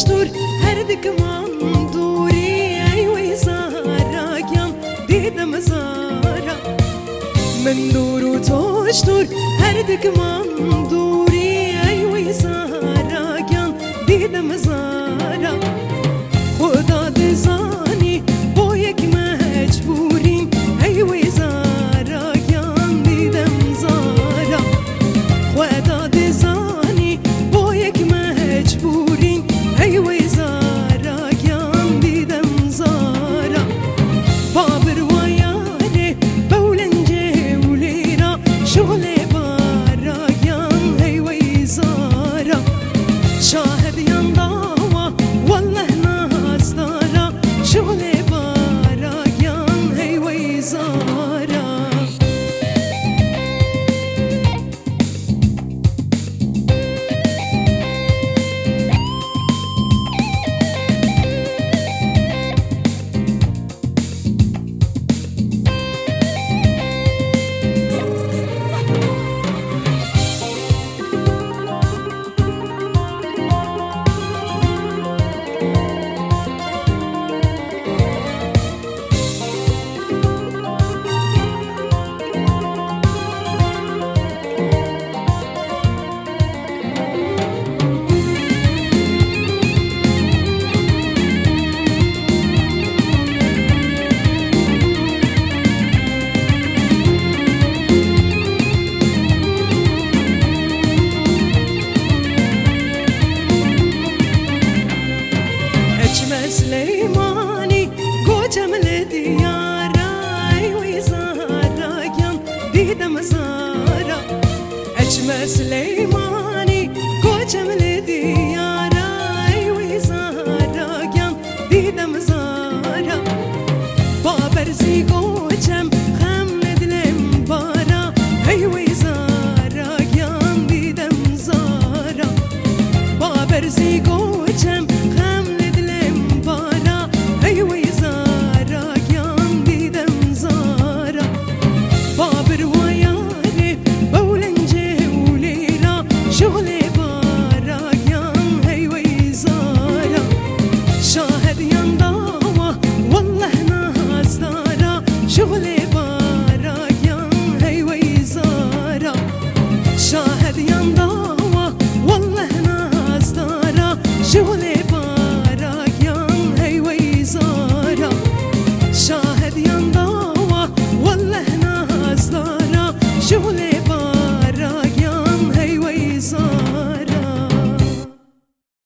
توشتور هردك مندوري أيوة زاراكيان ديدم زارا مندور وتوشتور هردك مندوري أيوة زاراكيان ديدم زارا خدا دزاني بويك مجبورين أيوة زاراكيان ديدم زارا خدا دزاني بويك مجبورين أيوة زاراكيان ديدم زارا بابر وياني بولنجي وليرا شغلي باراكيان أيوة زارا شاهد ينضاوى والله ناس دارا شغلي باراكيان أيوة زارا سليماني قوجم لديارا أيوة زاراكيان ديدم زارا أجمل سليماني قوجم لديارا